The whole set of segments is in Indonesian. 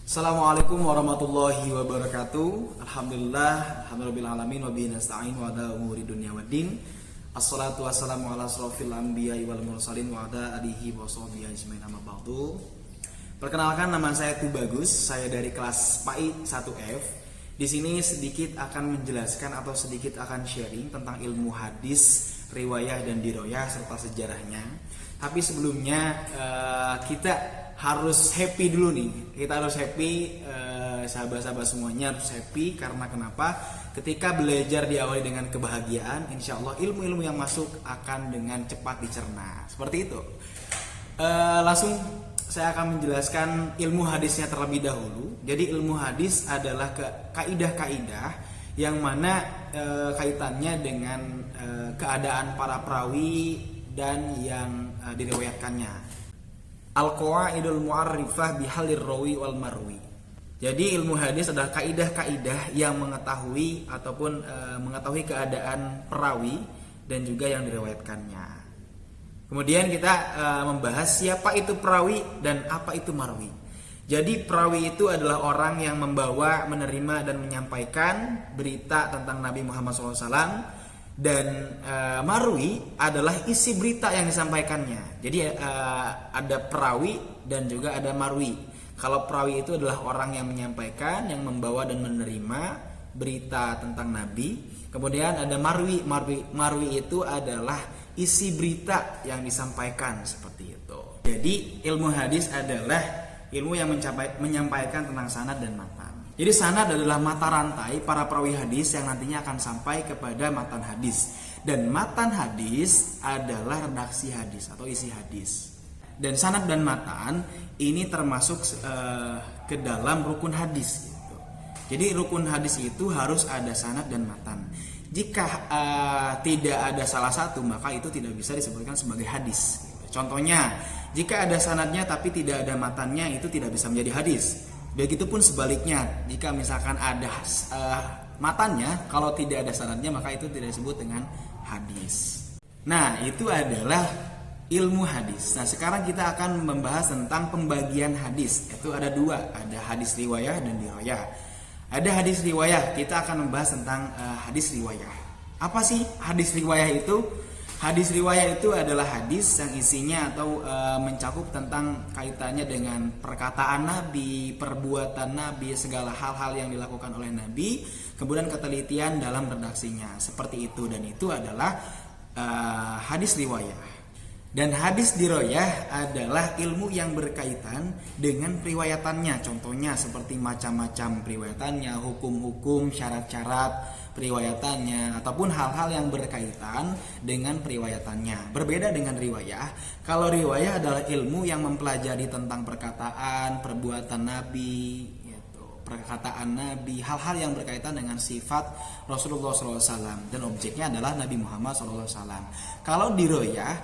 Assalamualaikum warahmatullahi wabarakatuh. Alhamdulillahirabbil wa bihi nasta'in wa ala umuri dunya waddin. Assalatu wassalamu ala asrofil anbiya'i wal mursalin wa ala alihi wa sahbihi ajmain amma ba'du. Perkenalkan, nama saya Tubagus, saya dari kelas PAI 1F. Di sini sedikit akan menjelaskan atau sedikit akan sharing tentang ilmu hadis, riwayah dan diroyah serta sejarahnya. Tapi sebelumnya kita harus happy dulu nih. Kita harus happy, sahabat-sahabat semuanya harus happy. Karena kenapa? Ketika belajar diawali dengan kebahagiaan, insya Allah ilmu-ilmu yang masuk akan dengan cepat dicerna. Seperti itu. Langsung saya akan menjelaskan ilmu hadisnya terlebih dahulu. Jadi ilmu hadis adalah kaidah-kaidah yang mana kaitannya dengan keadaan para perawi dan yang diriwayatkannya. Al-qawaidul mu'arrifah bihalir rawi wal marwi. Jadi ilmu hadis adalah kaidah-kaidah yang mengetahui ataupun mengetahui keadaan perawi dan juga yang diriwayatkannya. Kemudian kita membahas siapa itu perawi dan apa itu marwi. Jadi perawi itu adalah orang yang membawa, menerima dan menyampaikan berita tentang Nabi Muhammad SAW. Dan marwi adalah isi berita yang disampaikannya. Jadi ada perawi dan juga ada marwi. Kalau perawi itu adalah orang yang menyampaikan, yang membawa dan menerima berita tentang Nabi. Kemudian ada marwi. Marwi itu adalah isi berita yang disampaikan, seperti itu. Jadi ilmu hadis adalah ilmu yang menyampaikan tentang sanad dan matan. Jadi sanad adalah mata rantai para perawi hadis yang nantinya akan sampai kepada matan hadis. Dan matan hadis adalah redaksi hadis atau isi hadis. Dan sanad dan matan ini termasuk ke dalam rukun hadis gitu. Jadi rukun hadis itu harus ada sanad dan matan. Jika tidak ada salah satu, maka itu tidak bisa disebutkan sebagai hadis gitu. Contohnya, jika ada sanadnya tapi tidak ada matannya, itu tidak bisa menjadi hadis. Begitupun sebaliknya, jika misalkan ada matannya, kalau tidak ada sanadnya, maka itu tidak disebut dengan hadis. Nah, itu adalah ilmu hadis. Nah, sekarang kita akan membahas tentang pembagian hadis. Itu ada dua, ada hadis riwayah dan diroyah. Ada hadis riwayah, kita akan membahas tentang hadis riwayah. Apa sih hadis riwayah itu? Hadis riwayah itu adalah hadis yang isinya atau mencakup tentang kaitannya dengan perkataan Nabi, perbuatan Nabi, segala hal-hal yang dilakukan oleh Nabi, kemudian ketelitian dalam redaksinya, seperti itu. Dan itu adalah hadis riwayah. Dan hadis diroyah adalah ilmu yang berkaitan dengan periwayatannya. Contohnya seperti macam-macam periwayatannya, hukum-hukum, syarat-syarat periwayatannya, ataupun hal-hal yang berkaitan dengan periwayatannya. Berbeda dengan riwayah. Kalau riwayah adalah ilmu yang mempelajari tentang perkataan, perbuatan Nabi, perkataan Nabi, hal-hal yang berkaitan dengan sifat Rasulullah SAW, dan objeknya adalah Nabi Muhammad SAW. Kalau diroyah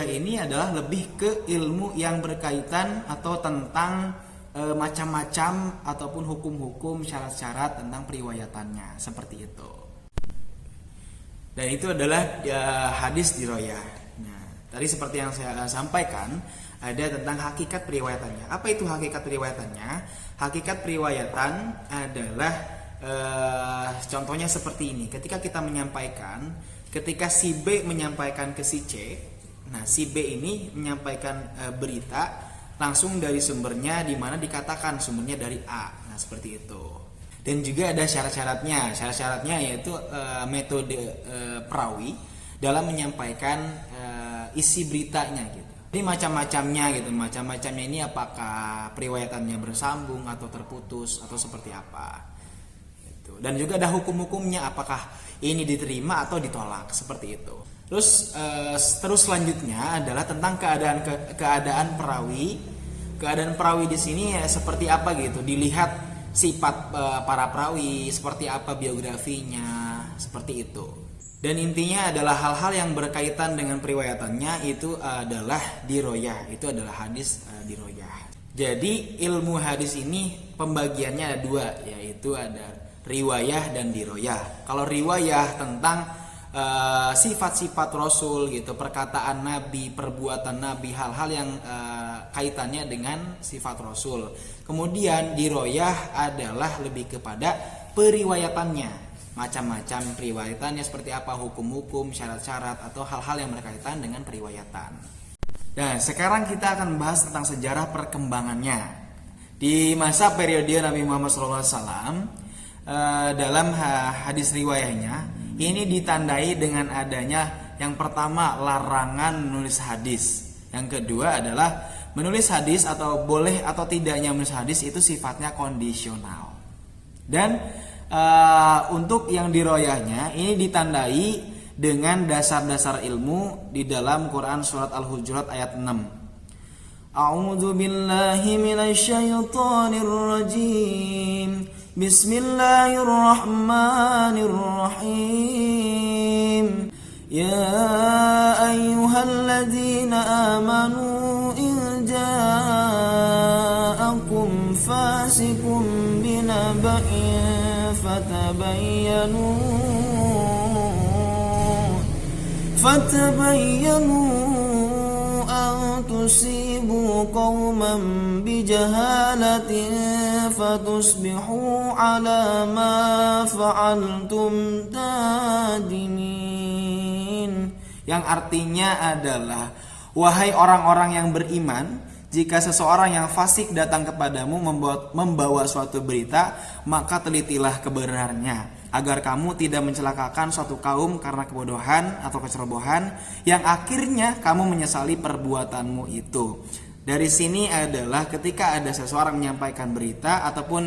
ini adalah lebih ke ilmu yang berkaitan atau tentang macam-macam ataupun hukum-hukum, syarat-syarat tentang periwayatannya, seperti itu. Dan itu adalah hadis diroyah. Nah, tadi seperti yang saya sampaikan, ada tentang hakikat periwayatannya. Apa itu hakikat periwayatannya? Hakikat periwayatan adalah contohnya seperti ini. Ketika kita menyampaikan, ketika si B menyampaikan ke si C, nah si B ini menyampaikan berita langsung dari sumbernya, di mana dikatakan sumbernya dari A. Nah, seperti itu. Dan juga ada syarat-syaratnya. Syarat-syaratnya yaitu metode perawi dalam menyampaikan isi beritanya gitu. Ini macam-macamnya gitu. Macam-macamnya ini apakah periwayatannya bersambung atau terputus atau seperti apa. Gitu. Dan juga ada hukum-hukumnya, apakah ini diterima atau ditolak, seperti itu. Terus selanjutnya adalah tentang keadaan perawi. Keadaan perawi di sini seperti apa gitu. Dilihat sifat para perawi, seperti apa biografinya, seperti itu. Dan intinya adalah hal-hal yang berkaitan dengan periwayatannya itu adalah diroyah. Itu adalah hadis diroyah. Jadi ilmu hadis ini pembagiannya ada dua, yaitu ada riwayah dan diroyah. Kalau riwayah tentang sifat-sifat Rasul gitu, perkataan Nabi, perbuatan Nabi, hal-hal yang kaitannya dengan sifat Rasul. Kemudian diroyah adalah lebih kepada periwayatannya, macam-macam periwayatannya seperti apa, hukum-hukum, syarat-syarat atau hal-hal yang berkaitan dengan periwayatan. Dan sekarang kita akan membahas tentang sejarah perkembangannya. Di masa periode Nabi Muhammad SAW, dalam hadis riwayahnya ini ditandai dengan adanya yang pertama larangan menulis hadis, yang kedua adalah menulis hadis atau boleh atau tidaknya menulis hadis itu sifatnya kondisional. Dan untuk yang diroyahnya ini ditandai dengan dasar-dasar ilmu di dalam Quran surat Al-Hujurat ayat 6. A'udzu billahi minasy syaithanir rajim. Bismillahirrahmanirrahim. Ya ayyuhalladzina amanu in ja'akum fasiqun binaba'in fatabayyanu an tusibu qauman bijahalatin fatusbihu ala ma fa'altum nadimin. Yang artinya adalah, wahai orang-orang yang beriman, jika seseorang yang fasik datang kepadamu membawa suatu berita, maka telitilah kebenarannya, agar kamu tidak mencelakakan suatu kaum karena kebodohan atau kecerobohan yang akhirnya kamu menyesali perbuatanmu itu. Dari sini adalah ketika ada seseorang menyampaikan berita ataupun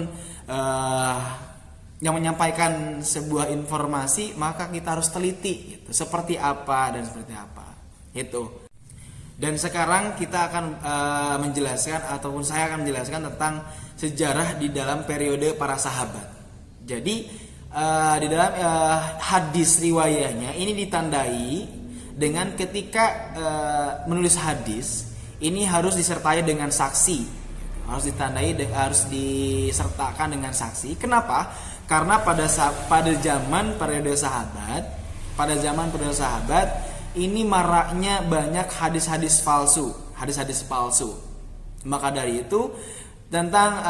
yang menyampaikan sebuah informasi, maka kita harus teliti gitu, seperti apa dan seperti apa itu. Dan sekarang kita akan menjelaskan ataupun saya akan menjelaskan tentang sejarah di dalam periode para sahabat. Jadi di dalam hadis riwayahnya ini ditandai dengan ketika menulis hadis ini harus disertai dengan saksi, harus disertakan dengan saksi. Kenapa? Karena pada zaman periode sahabat ini maraknya banyak hadis-hadis palsu. Maka dari itu tentang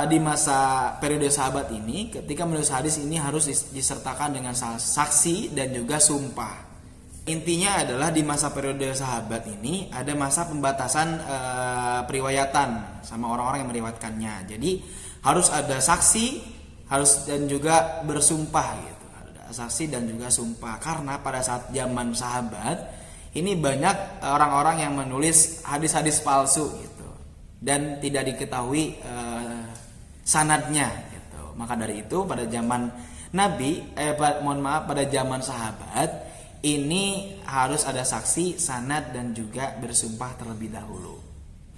di masa periode sahabat ini, ketika menulis hadis ini harus disertakan dengan saksi dan juga sumpah. Intinya adalah di masa periode sahabat ini ada masa pembatasan periwayatan sama orang-orang yang meriwayatkannya. Jadi harus ada saksi, harus dan juga bersumpah gitu. Ada saksi dan juga sumpah, karena pada saat zaman sahabat ini banyak orang-orang yang menulis hadis-hadis palsu gitu dan tidak diketahui sanadnya gitu. Maka dari itu pada zaman pada zaman sahabat ini harus ada saksi, sanad dan juga bersumpah terlebih dahulu.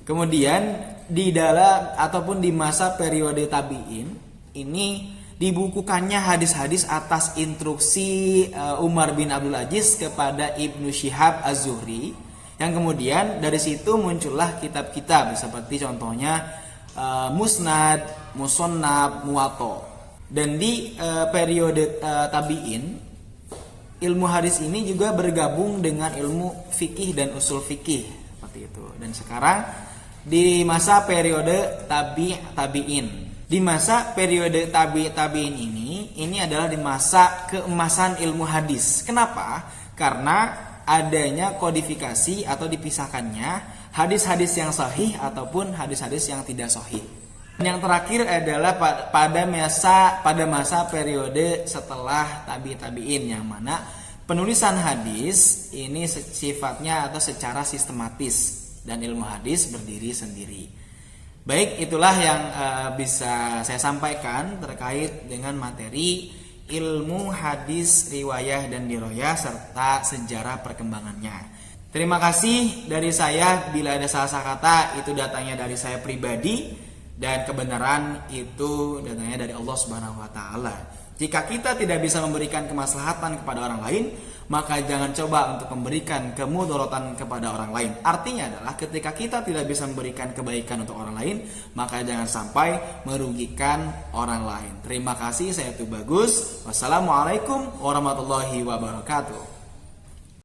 Kemudian di dalam ataupun di masa periode tabi'in ini dibukukannya hadis-hadis atas instruksi Umar bin Abdul Aziz kepada Ibnu Syihab Az-Zuhri, yang kemudian dari situ muncullah kitab-kitab seperti contohnya Musnad, Musannaf, Muwatta. Dan di periode tabi'in ilmu hadis ini juga bergabung dengan ilmu fikih dan usul fikih seperti itu. Dan sekarang di masa periode tabi'in, di masa periode tabi'in ini adalah di masa keemasan ilmu hadis. Kenapa? Karena adanya kodifikasi atau dipisahkannya hadis-hadis yang sahih ataupun hadis-hadis yang tidak sahih. Yang terakhir adalah pada masa periode setelah tabi'in, yang mana penulisan hadis ini sifatnya atau secara sistematis dan ilmu hadis berdiri sendiri. Baik, itulah yang bisa saya sampaikan terkait dengan materi ilmu hadis, riwayah dan diroyah serta sejarah perkembangannya. Terima kasih dari saya. Bila ada salah kata, itu datangnya dari saya pribadi, dan kebenaran itu datangnya dari Allah Subhanahu wa taala. Jika kita tidak bisa memberikan kemaslahatan kepada orang lain, maka jangan coba untuk memberikan kemudaratan kepada orang lain. Artinya adalah ketika kita tidak bisa memberikan kebaikan untuk orang lain, maka jangan sampai merugikan orang lain. Terima kasih, saya Tubagus. Wassalamualaikum warahmatullahi wabarakatuh.